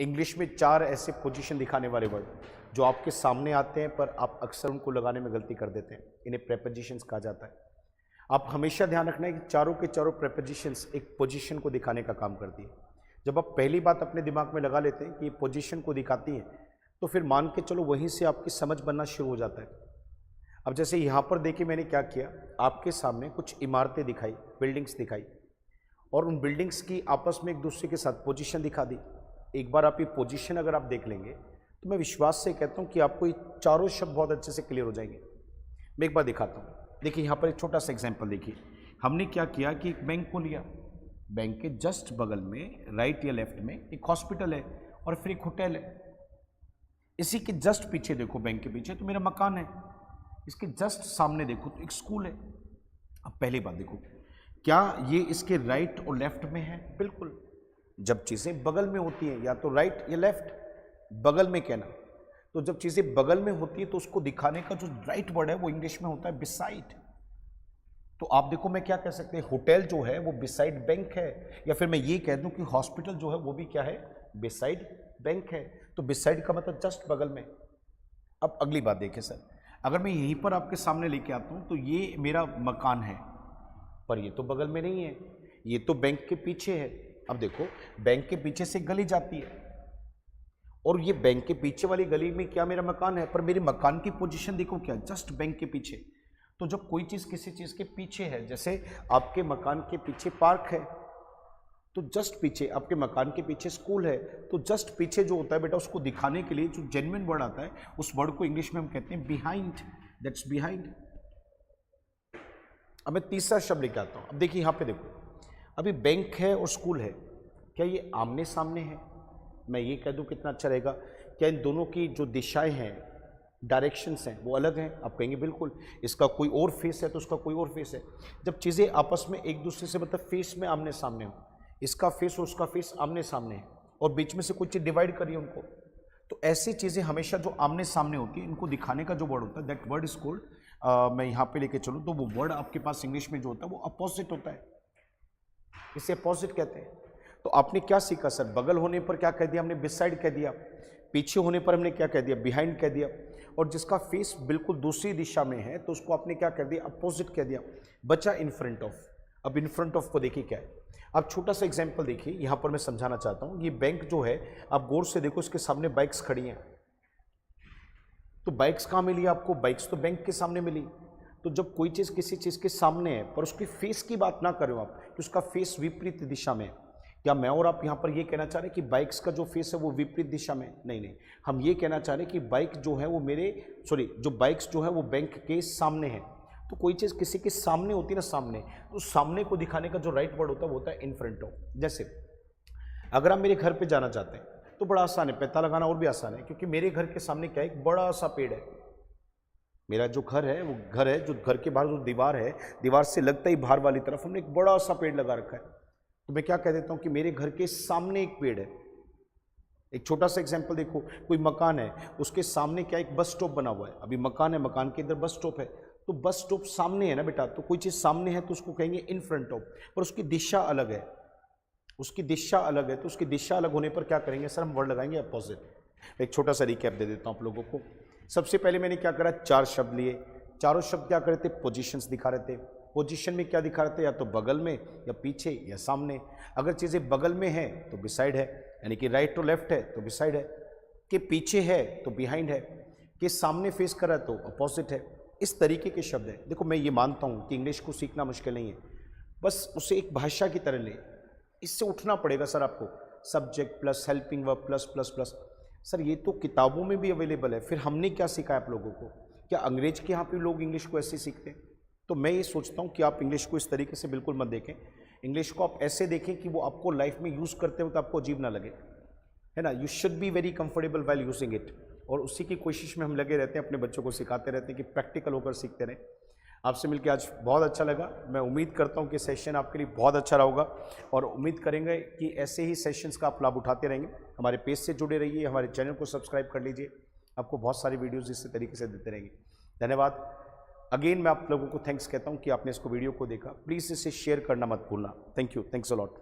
English में 4 ऐसे position दिखाने वाले वर्ड जो आपके सामने आते हैं पर आप अक्सर उनको लगाने में गलती कर देते हैं, इन्हें प्रेपोजिशंस कहा जाता है। आप हमेशा ध्यान रखना है कि चारों के चारों प्रेपोजिशंस एक पोजीशन को दिखाने का काम करती है। जब आप पहली बात अपने दिमाग में लगा लेते हैं कि ये पोजीशन को दिखाती हैं, तो फिर मान के चलो वहीं से आपकी समझ बनना शुरू हो जाता है। अब जैसे यहाँ पर देखिए मैंने क्या किया, आपके सामने कुछ इमारतें दिखाई, बिल्डिंग्स दिखाई, और उन बिल्डिंग्स की आपस में एक दूसरे के साथ पोजीशन दिखा दी। एक बार आप ये पोजीशन अगर आप देख लेंगे तो मैं विश्वास से कहता हूँ कि आपको ये चारों शब्द बहुत अच्छे से क्लियर हो जाएंगे। मैं एक बार दिखाता हूँ। देखिए यहाँ पर एक छोटा सा एग्जांपल देखिए, हमने क्या किया कि एक बैंक को लिया, बैंक के जस्ट बगल में राइट या लेफ्ट में एक हॉस्पिटल है और फिर एक होटल है। इसी के जस्ट पीछे देखो, बैंक के पीछे तो मेरा मकान है, इसके जस्ट सामने देखो तो एक स्कूल है। अब पहली बात देखो, क्या ये इसके राइट और लेफ्ट में है? बिल्कुल। जब चीज़ें बगल में होती हैं या तो राइट या लेफ्ट, बगल में कहना, तो जब चीज़ें बगल में होती है तो उसको दिखाने का जो राइट वर्ड है वो इंग्लिश में होता है बिसाइड। तो आप देखो मैं क्या कह सकते हैं, होटल जो है वो बिसाइड बैंक है, या फिर मैं ये कह दूं कि हॉस्पिटल जो है वो भी क्या है, बिसाइड बैंक है। तो बिसाइड का मतलब जस्ट बगल में। अब अगली बात देखिए सर, अगर मैं यहीं पर आपके सामने लेके आता हूं तो ये मेरा मकान है, पर ये तो बगल में नहीं है, ये तो बैंक के पीछे है। अब देखो बैंक के पीछे से गली जाती है और ये बैंक के पीछे वाली गली में क्या मेरा मकान है, पर मेरे मकान की पोजीशन देखो क्या, जस्ट बैंक के पीछे। तो जब कोई चीज़ किसी चीज़ के पीछे है, जैसे आपके मकान के पीछे पार्क है तो जस्ट पीछे, आपके मकान के पीछे स्कूल है तो जस्ट पीछे जो होता है बेटा, उसको दिखाने के लिए जो जेन्युइन वर्ड आता है उस वर्ड को इंग्लिश में हम कहते हैं बिहाइंड, दैट्स बिहाइंड। अब मैं तीसरा शब्द लेके आता हूँ। अब देखिए यहाँ पे देखो, अभी बैंक है और स्कूल है, क्या ये आमने सामने है? मैं ये कह दूं कितना अच्छा रहेगा, क्या इन दोनों की जो दिशाएं हैं, डायरेक्शंस हैं वो अलग हैं? आप कहेंगे बिल्कुल, इसका कोई और फेस है तो उसका कोई और फेस है। जब चीज़ें आपस में एक दूसरे से मतलब फेस में आमने सामने हो, इसका फेस और उसका फेस आमने सामने है और बीच में से कुछ चीज़ डिवाइड करिए उनको, तो ऐसी चीज़ें हमेशा जो आमने सामने होती है इनको दिखाने का जो वर्ड होता है दैट वर्ड इज कॉल्ड, मैं यहाँ पे लेके चलूँ तो वो वर्ड आपके पास इंग्लिश में जो होता है वो अपोजिट होता है, इसे अपोजिट कहते हैं। तो आपने क्या सीखा सर, बगल होने पर क्या कह दिया हमने, बिसाइड कह दिया, पीछे होने पर हमने क्या कह दिया, बिहाइंड कह दिया, और जिसका फेस बिल्कुल दूसरी दिशा में है तो उसको आपने क्या कह दिया, अपोजिट कह दिया। बचा इन फ्रंट ऑफ। अब इन फ्रंट ऑफ को देखिए क्या है। अब छोटा सा एग्जांपल देखिए, यहाँ पर मैं समझाना चाहता हूँ। ये बैंक जो है आप गौर से देखो, इसके सामने बाइक्स खड़ी हैं, तो बाइक्स कहाँ मिली आपको, बाइक्स तो बैंक के सामने मिली। तो जब कोई चीज़ किसी चीज़ के सामने है पर उसकी फेस की बात ना करो आप कि उसका फेस विपरीत दिशा में है, क्या मैं और आप यहाँ पर ये कहना चाह रहे हैं कि बाइक्स का जो फेस है वो विपरीत दिशा में? नहीं नहीं, हम ये कहना चाह रहे हैं कि बाइक जो है वो जो बाइक्स जो है वो बैंक के सामने है। तो कोई चीज़ किसी के सामने होती है ना, सामने, तो सामने को दिखाने का जो राइट वर्ड होता है वो होता है इन फ्रंट ऑफ। जैसे अगर आप मेरे घर पर जाना चाहते हैं तो बड़ा आसान है, पता लगाना और भी आसान है, क्योंकि मेरे घर के सामने क्या है, एक बड़ा सा पेड़ है। मेरा जो घर है वो घर है, जो घर के बाहर जो दीवार है, दीवार से लगता ही बाहर वाली तरफ हमने एक बड़ा सा पेड़ लगा रखा है। तो मैं क्या कह देता हूँ कि मेरे घर के सामने एक पेड़ है। एक छोटा सा एग्जांपल देखो, कोई मकान है, उसके सामने क्या एक बस स्टॉप बना हुआ है। अभी मकान है, मकान के अंदर बस स्टॉप है, तो बस स्टॉप सामने है ना बेटा, तो कोई चीज़ सामने है तो उसको कहेंगे इन फ्रंट ऑफ, पर उसकी दिशा अलग है, उसकी दिशा अलग है। तो उसकी दिशा अलग होने पर क्या करेंगे सर, हम वर्ड लगाएंगे अपोजिट। एक छोटा सा रिकैप दे देता हूँ आप लोगों को। सबसे पहले मैंने क्या करा, 4 शब्द लिए, चारों शब्द क्या कर रहे थे, पोजीशंस दिखा रहे थे। पोजीशन में क्या दिखा रहे थे, या तो बगल में या पीछे या सामने। अगर चीज़ें बगल में है तो बिसाइड है, यानी कि राइट टू लेफ्ट है तो बिसाइड है, कि पीछे है तो बिहाइंड है, कि सामने फेस कर रहा है तो अपोजिट है। इस तरीके के शब्द हैं। देखो मैं ये मानता हूँ कि इंग्लिश को सीखना मुश्किल नहीं है, बस उसे एक भाषा की तरह ले, इससे उठना पड़ेगा सर आपको। Subject plus helping verb plus plus plus, sir ये तो किताबों में भी अवेलेबल है। फिर हमने क्या सीखा है आप लोगों को, क्या अंग्रेज के यहाँ पे लोग इंग्लिश को ऐसे सीखते हैं? तो मैं ये सोचता हूँ कि आप इंग्लिश को इस तरीके से बिल्कुल मत देखें। इंग्लिश को आप ऐसे देखें कि वो आपको लाइफ में यूज़ करते वक्त आपको अजीब ना लगे, है ना। You should be very comfortable while using it, और उसी की कोशिश में हम लगे रहते हैं, अपने बच्चों को सिखाते रहते हैं कि प्रैक्टिकल होकर सीखते रहें। आपसे मिलकर आज बहुत अच्छा लगा। मैं उम्मीद करता हूँ कि सेशन आपके लिए बहुत अच्छा रहा होगा, और उम्मीद करेंगे कि ऐसे ही सेशंस का आप लाभ उठाते रहेंगे। हमारे पेज से जुड़े रहिए, हमारे चैनल को सब्सक्राइब कर लीजिए, आपको बहुत सारी वीडियोज़ इसी तरीके से देते रहेंगे। धन्यवाद। अगेन मैं आप लोगों को थैंक्स कहता हूँ कि आपने इसको वीडियो को देखा। प्लीज़ इसे शेयर करना मत भूलना। Thank you, thanks a lot.